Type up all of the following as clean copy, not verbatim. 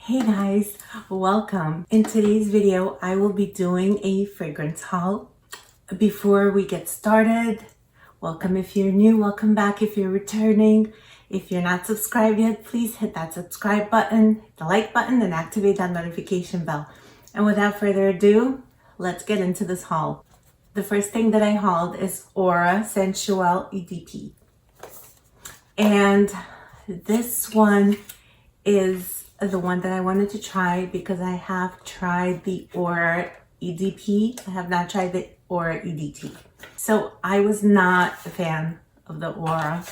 Hey guys, welcome. In today's video, I will be doing a fragrance haul. Before we get started, welcome if you're new, welcome back if you're returning. If you're not subscribed yet, please hit that subscribe button, hit the like button, and activate that notification bell. And without further ado, let's get into this haul. The first thing that I hauled is Aura Sensuelle EDP. And this one is the one that I wanted to try because I have tried the Aura EDP. I have not tried the Aura EDT. So I was not a fan of the Aura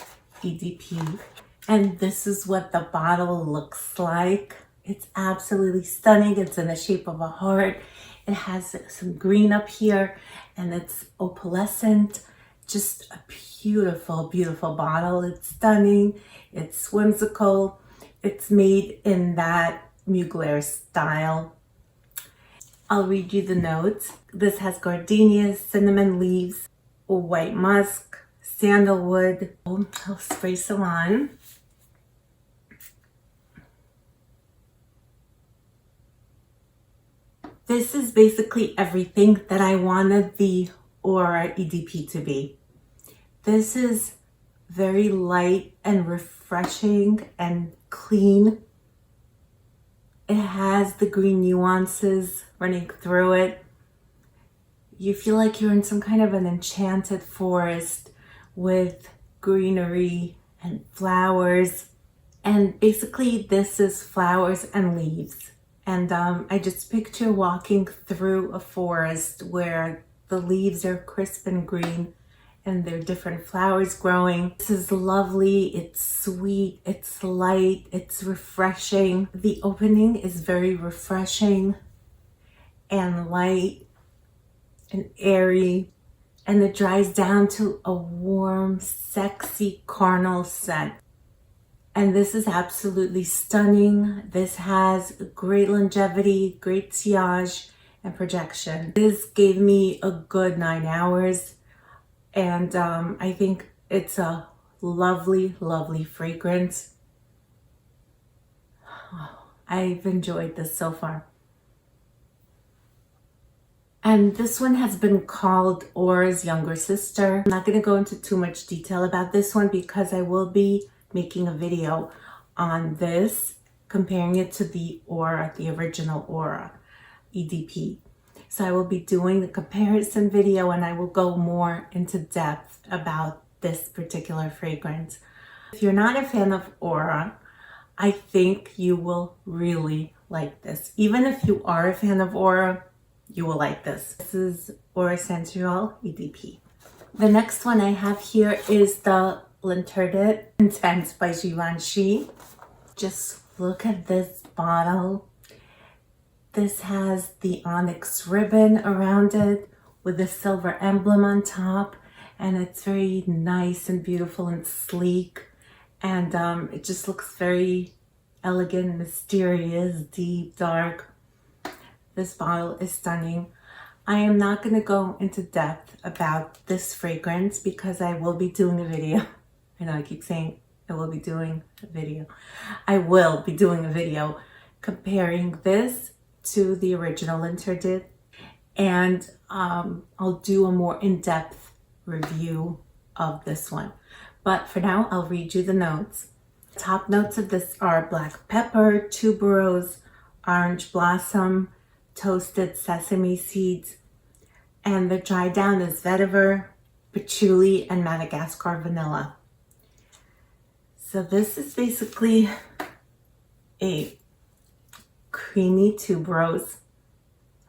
EDP. And this is what the bottle looks like. It's absolutely stunning. It's in the shape of a heart. It has some green up here and it's opalescent. Just a beautiful, beautiful bottle. It's stunning. It's whimsical. It's made in that Mugler style. I'll read you the notes. This has gardenias, cinnamon leaves, white musk, sandalwood. I'll spray some on. This is basically everything that I wanted the Aura EDP to be. This is very light and refreshing and clean. It has the green nuances running through it. You feel like you're in some kind of an enchanted forest with greenery and flowers. And basically this is flowers and leaves. And I just picture walking through a forest where the leaves are crisp and green and there are different flowers growing. This is lovely, it's sweet, it's light, it's refreshing. The opening is very refreshing and light and airy, and it dries down to a warm, sexy carnal scent. And this is absolutely stunning. This has great longevity, great sillage, and projection. This gave me a good 9 hours. And I think it's a lovely, lovely fragrance. I've enjoyed this so far. And this one has been called Aura's younger sister. I'm not going to go into too much detail about this one because I will be making a video on this, comparing it to the Aura, the original Aura EDP. So I will be doing the comparison video and I will go more into depth about this particular fragrance. If you're not a fan of Aura, I think you will really like this. Even if you are a fan of Aura, you will like this. This is Aura Sensuelle EDP. The next one I have here is the L'Interdit Intense by Givenchy. Just look at this bottle. This has the onyx ribbon around it with the silver emblem on top, and it's very nice and beautiful and sleek, and it just looks very elegant, mysterious, deep, dark. This bottle is stunning. I am not going to go into depth about this fragrance because I will be doing a video. I know I keep saying I will be doing a video. I will be doing a video comparing this to the original L'Interdit, and I'll do a more in-depth review of this one. But for now, I'll read you the notes. Top notes of this are black pepper, tuberose, orange blossom, toasted sesame seeds, and the dry down is vetiver, patchouli, and Madagascar vanilla. So this is basically a creamy tuberose.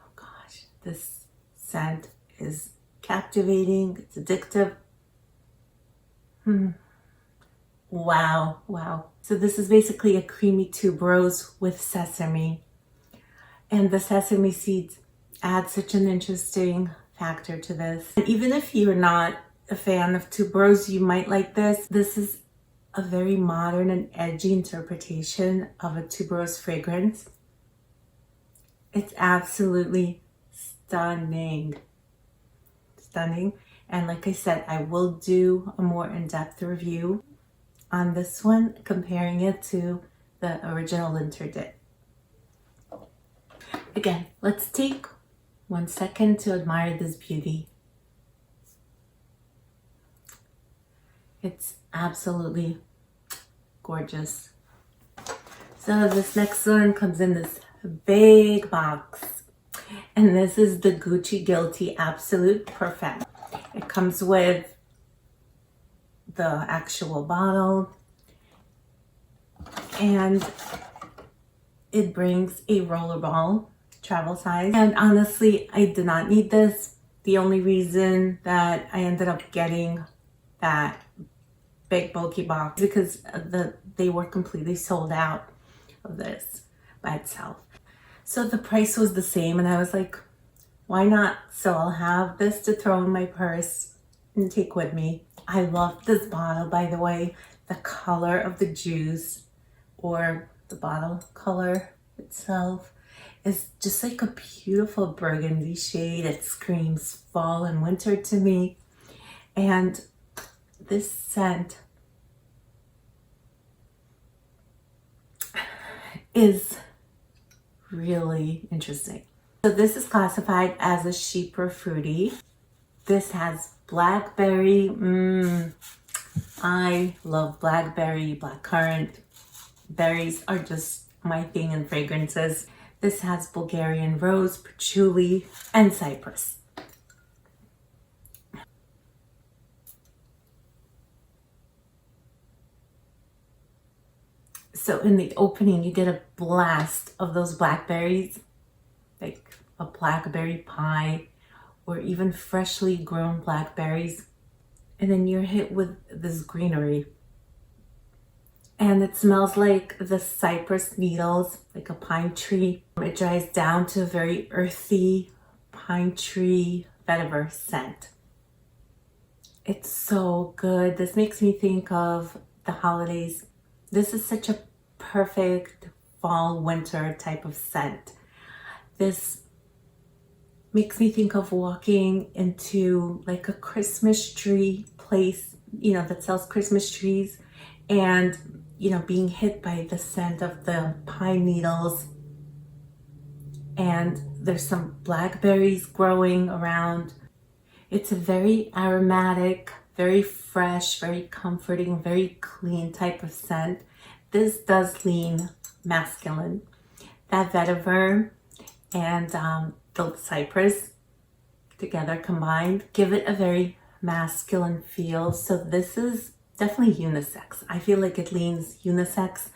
Oh gosh, this scent is captivating. It's addictive. Wow, wow. So this is basically a creamy tuberose with sesame. And the sesame seeds add such an interesting factor to this. And even if you're not a fan of tuberose, you might like this. This is a very modern and edgy interpretation of a tuberose fragrance. It's absolutely stunning. Stunning. And like I said, I will do a more in-depth review on this one, comparing it to the original L'Interdit. Again, let's take 1 second to admire this beauty. It's absolutely gorgeous. So this next one comes in this big box, and this is the Gucci Guilty Absolute Perfect. It comes with the actual bottle, and it brings a rollerball travel size. And honestly, I did not need this. The only reason that I ended up getting that big bulky box because they were completely sold out of this by itself. So the price was the same, and I was like, why not? So I'll have this to throw in my purse and take with me. I love this bottle, by the way. The color of the juice, or the bottle color itself, is just like a beautiful burgundy shade. It screams fall and winter to me. And this scent is really interesting. So this is classified as a chypre fruity. This has blackberry. I love blackberry, blackcurrant. Berries are just my thing in fragrances. This has Bulgarian rose, patchouli, and cypress. So in the opening, you get a blast of those blackberries, like a blackberry pie, or even freshly grown blackberries. And then you're hit with this greenery. And it smells like the cypress needles, like a pine tree. It dries down to a very earthy pine tree vetiver scent. It's so good. This makes me think of the holidays. This is such a perfect fall, winter type of scent. This makes me think of walking into like a Christmas tree place, that sells Christmas trees, and being hit by the scent of the pine needles, and there's some blackberries growing around. It's a very aromatic, very fresh, very comforting, very clean type of scent. This does lean masculine. That vetiver and the cypress together combined give it a very masculine feel. So this is definitely unisex. I feel like it leans unisex.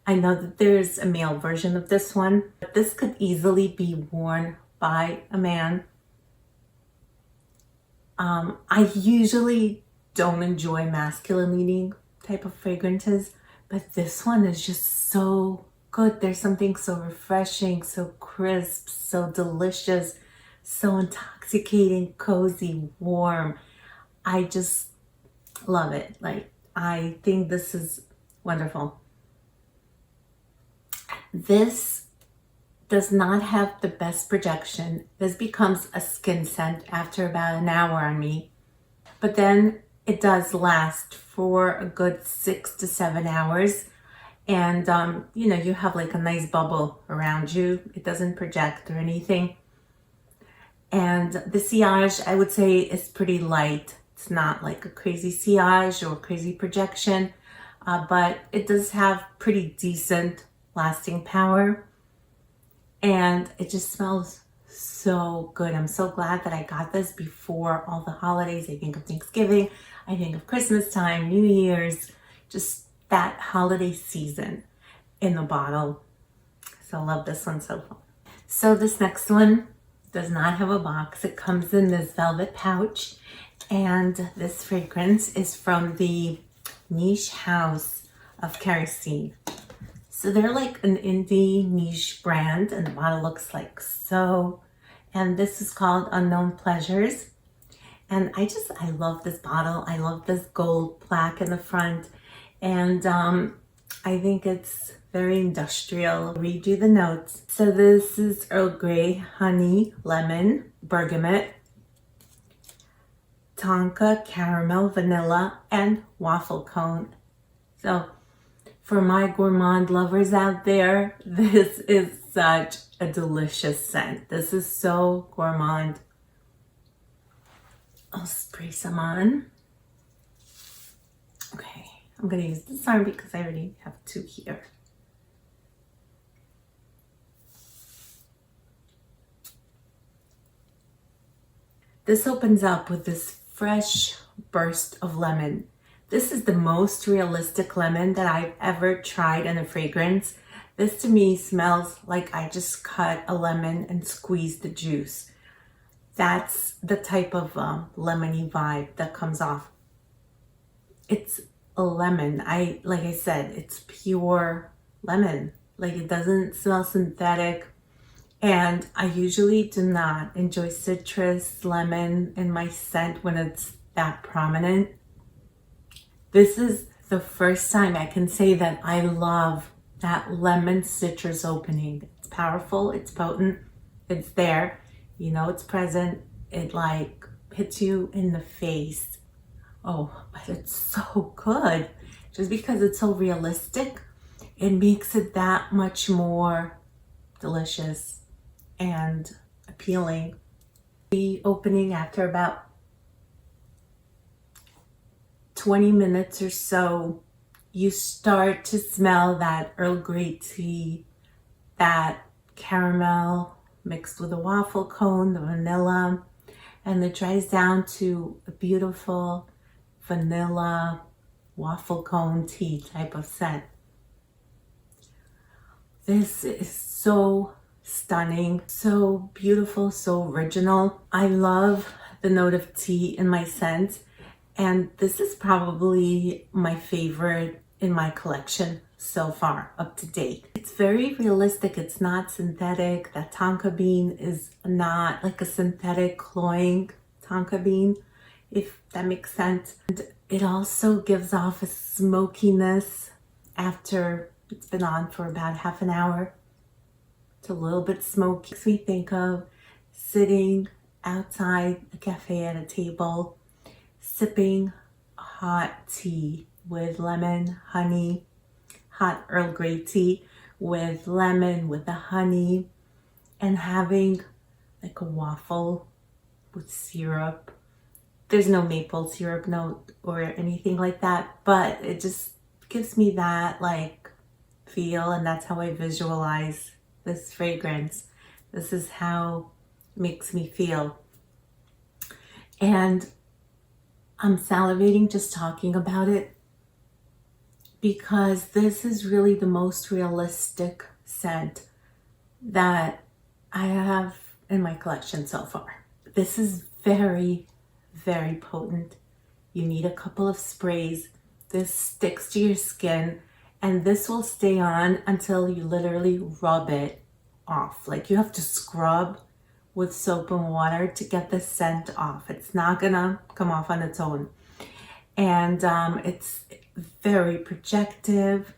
I know that there's a male version of this one, but this could easily be worn by a man. I usually don't enjoy masculine leaning type of fragrances, but this one is just so good. There's something so refreshing, so crisp, so delicious, so intoxicating, cozy, warm. I just love it. I think this is wonderful. This does not have the best projection. This becomes a skin scent after about an hour on me, but then it does last for a good 6 to 7 hours. And, you have like a nice bubble around you. It doesn't project or anything. And the sillage, I would say, is pretty light. It's not like a crazy sillage or crazy projection, but it does have pretty decent lasting power. And it just smells so good. I'm so glad that I got this before all the holidays. I think of Thanksgiving, I think of Christmas time, New Year's, just that holiday season in the bottle. So I love this one so far. So this next one does not have a box. It comes in this velvet pouch, and this fragrance is from the niche house of Kerosene. So they're like an indie niche brand, and the bottle looks like so. And this is called Unknown Pleasures. And I love this bottle. I love this gold plaque in the front. And I think it's very industrial. I'll read you the notes. So this is Earl Grey, honey, lemon, bergamot, tonka, caramel, vanilla, and waffle cone. So for my gourmand lovers out there, this is such a delicious scent. This is so gourmand. I'll spray some on. Okay, I'm gonna use this arm because I already have two here. This opens up with this fresh burst of lemon. This is the most realistic lemon that I've ever tried in a fragrance. This to me smells like I just cut a lemon and squeezed the juice. That's the type of lemony vibe that comes off. It's a lemon. Like I said, it's pure lemon. Like, it doesn't smell synthetic. And I usually do not enjoy citrus, lemon in my scent when it's that prominent. This is the first time I can say that I love that lemon citrus opening. It's powerful, it's potent, it's there. You know it's present. It like hits you in the face. Oh, but it's so good. Just because it's so realistic, it makes it that much more delicious and appealing. The opening after about 20 minutes or so, you start to smell that Earl Grey tea, that caramel mixed with a waffle cone, the vanilla, and it dries down to a beautiful vanilla waffle cone tea type of scent. This is so stunning, so beautiful, so original. I love the note of tea in my scent, and this is probably my favorite in my collection so far, up to date. It's very realistic. It's not synthetic. That tonka bean is not like a synthetic cloying tonka bean, if that makes sense. And it also gives off a smokiness after it's been on for about half an hour. It's a little bit smoky. Makes me think of sitting outside a cafe at a table, sipping hot tea with lemon, honey, hot Earl Grey tea with lemon, with the honey, and having like a waffle with syrup. There's no maple syrup note or anything like that, but it just gives me that like feel, and that's how I visualize this fragrance. This is how it makes me feel. And I'm salivating just talking about it because this is really the most realistic scent that I have in my collection so far. This is very, very potent. You need a couple of sprays. This sticks to your skin, and this will stay on until you literally rub it off. Like, you have to scrub with soap and water to get the scent off. It's not gonna come off on its own. And it's very projective.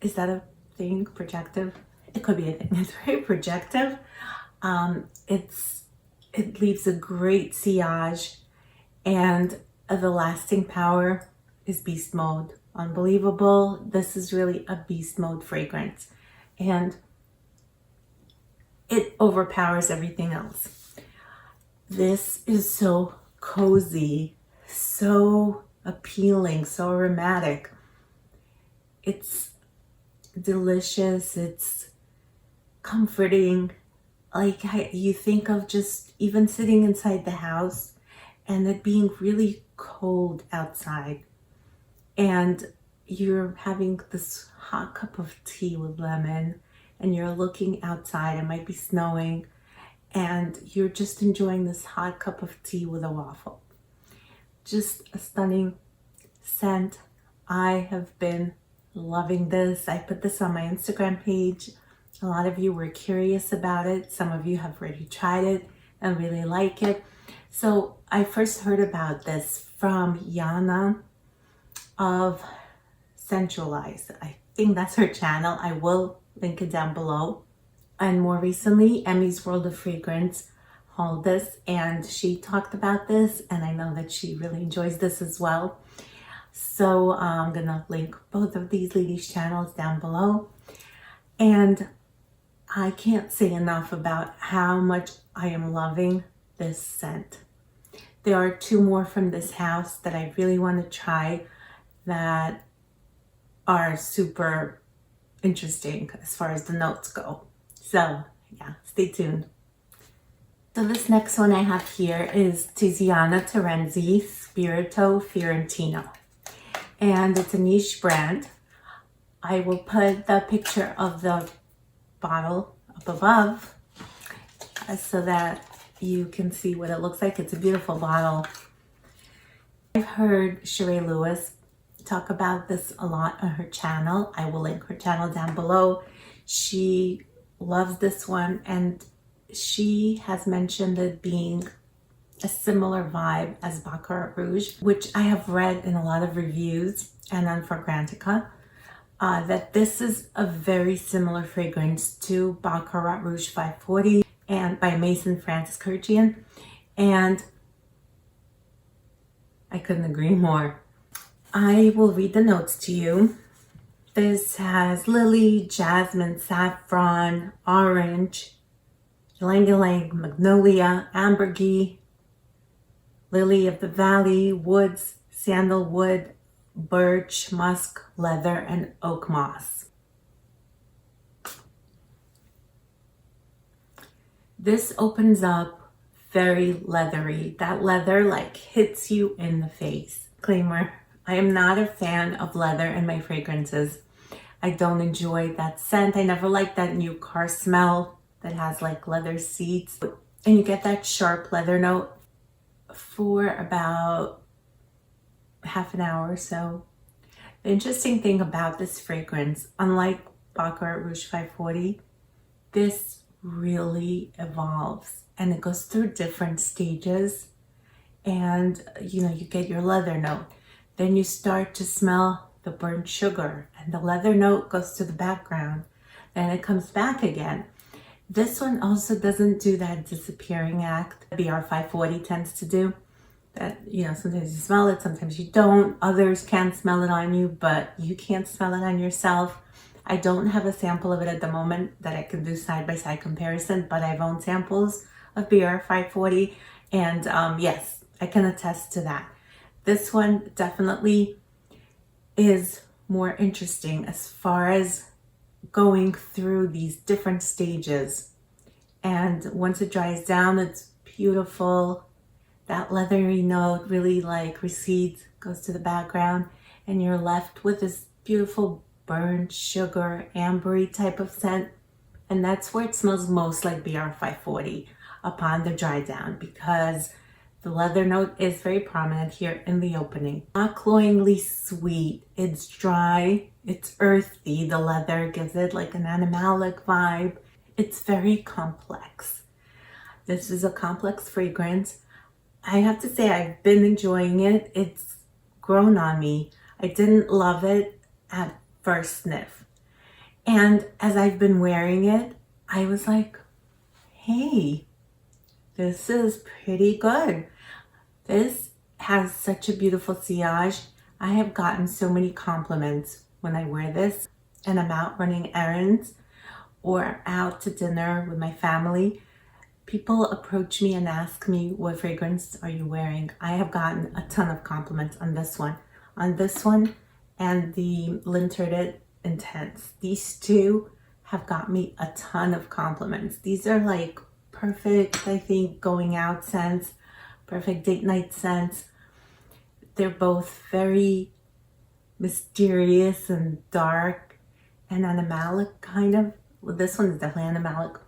Is that a thing? Projective? It could be a thing. It's very projective. It leaves a great sillage, and the lasting power is beast mode. Unbelievable. This is really a beast mode fragrance, and it overpowers everything else. This is so cozy, so appealing, so aromatic. It's delicious, it's comforting. Like, you think of just even sitting inside the house and it being really cold outside, and you're having this hot cup of tea with lemon, and you're looking outside, it might be snowing, and you're just enjoying this hot cup of tea with a waffle. Just a stunning scent. I have been loving this. I put this on my Instagram page. A lot of you were curious about it. Some of you have already tried it and really like it. So I first heard about this from Yana of Sensuelle. I think that's her channel. I will link it down below. And more recently, Emmy's World of Fragrance hauled this, and she talked about this, and I know that she really enjoys this as well. So I'm gonna link both of these ladies' channels down below. And I can't say enough about how much I am loving this scent. There are two more from this house that I really want to try that are super interesting as far as the notes go. So yeah, stay tuned. So this next one I have here is Tiziana Terenzi Spirito Fiorentino. And it's a niche brand. I will put the picture of the bottle up above so that you can see what it looks like. It's a beautiful bottle. I've heard Sheree Lewis talk about this a lot on her channel. I will link her channel down below. She loves this one, and she has mentioned it being a similar vibe as Baccarat Rouge, which I have read in a lot of reviews and on Fragrantica, that this is a very similar fragrance to Baccarat Rouge 540 and by Mason Francis Kurkdjian, and I couldn't agree more. I will read the notes to you. This has lily, jasmine, saffron, orange, ylang-ylang, magnolia, ambergris, lily of the valley, woods, sandalwood, birch, musk, leather, and oak moss. This opens up very leathery. That leather like hits you in the face. Disclaimer, I am not a fan of leather in my fragrances. I don't enjoy that scent. I never liked that new car smell that has like leather seats. And you get that sharp leather note for about half an hour or so. The interesting thing about this fragrance, unlike Baccarat Rouge 540, this really evolves and it goes through different stages. And you get your leather note. Then you start to smell the burnt sugar and the leather note goes to the background. Then it comes back again. This one also doesn't do that disappearing act BR 540 tends to do. That, sometimes you smell it, sometimes you don't. Others can smell it on you, but you can't smell it on yourself. I don't have a sample of it at the moment that I can do side-by-side comparison, but I've owned samples of BR 540, and yes, I can attest to that. This one definitely is more interesting as far as going through these different stages. And once it dries down, it's beautiful. That leathery note really like recedes, goes to the background, and you're left with this beautiful burnt sugar, ambery type of scent. And that's where it smells most like BR 540 upon the dry down, because the leather note is very prominent here in the opening. Not cloyingly sweet, it's dry, it's earthy. The leather gives it like an animalic vibe. It's very complex. This is a complex fragrance. I have to say I've been enjoying it. It's grown on me. I didn't love it at first sniff. And as I've been wearing it, I was like, hey, this is pretty good. This has such a beautiful sillage. I have gotten so many compliments when I wear this and I'm out running errands or out to dinner with my family. People approach me and ask me, what fragrance are you wearing? I have gotten a ton of compliments on this one. On this one and the Linterted Intense. These two have got me a ton of compliments. These are like perfect, I think, going out scents, perfect date night scents. They're both very mysterious and dark and animalic kind of. Well, this one is definitely animalic.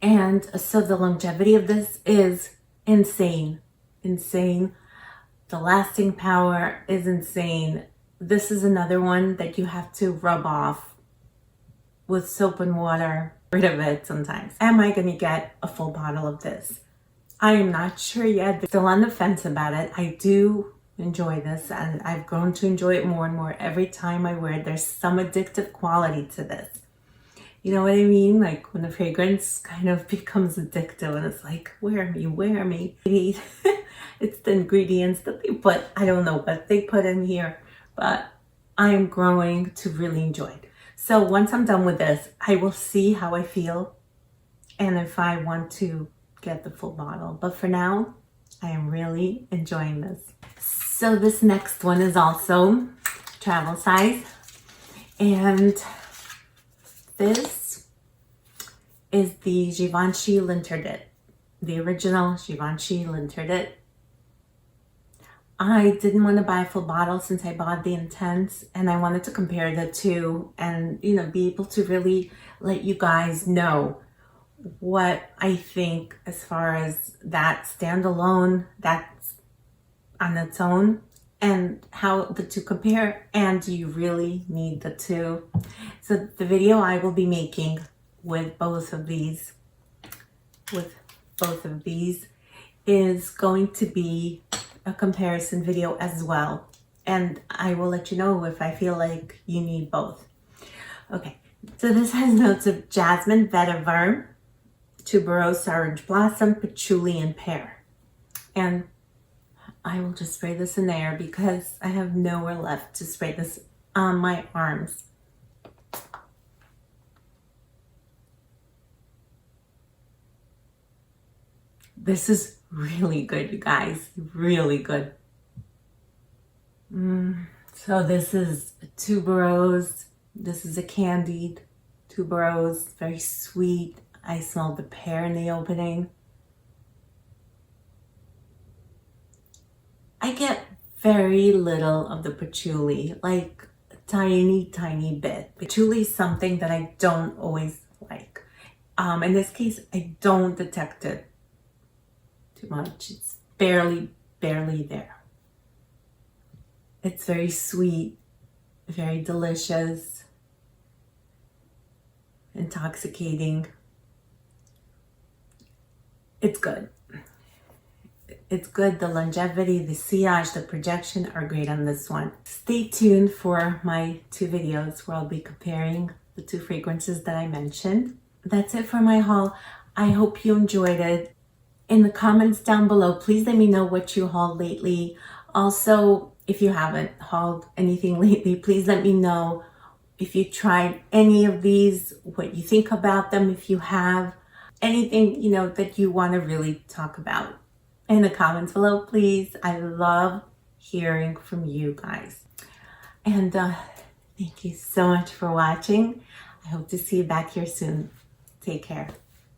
And so the longevity of this is insane. The lasting power is insane. This is another one that you have to rub off with soap and water, rid of it sometimes. Am I going to get a full bottle of this? I am not sure yet. Still on the fence about it. I do enjoy this and I've grown to enjoy it more and more every time I wear it. There's some addictive quality to this. You know what I mean? Like when the fragrance kind of becomes addictive and it's like, wear me, wear me. It's the ingredients that they put. I don't know what they put in here, but I am growing to really enjoy it. So once I'm done with this, I will see how I feel and if I want to get the full bottle. But for now, I am really enjoying this. So this next one is also travel size, and this is the Givenchy Linterdit, the original Givenchy Linterdit. I didn't want to buy a full bottle since I bought the Intense, and I wanted to compare the two and, you know, be able to really let you guys know what I think as far as that standalone, that's on its own, and how the two compare, and do you really need the two. So the video I will be making with both of these is going to be a comparison video as well, and I will let you know if I feel like you need both. Okay, so this has notes of jasmine, vetiver, tuberose, orange blossom, patchouli, and pear. And I will just spray this in there because I have nowhere left to spray this on my arms. This is really good, you guys, really good. So this is tuberose. This is a candied tuberose, very sweet. I smelled the pear in the opening. I get very little of the patchouli, like a tiny, tiny bit. Patchouli is something that I don't always like. In this case, I don't detect it too much. It's barely there. It's very sweet, very delicious, intoxicating. It's good. It's good. The longevity, the sillage, the projection are great on this one. Stay tuned for my two videos where I'll be comparing the two fragrances that I mentioned. That's it for my haul. I hope you enjoyed it. In the comments down below, please let me know what you hauled lately. Also, if you haven't hauled anything lately, please let me know if you tried any of these, what you think about them, if you have anything, you know, that you want to really talk about. In the comments below, please. I love hearing from you guys. And thank you so much for watching. I hope to see you back here soon. Take care.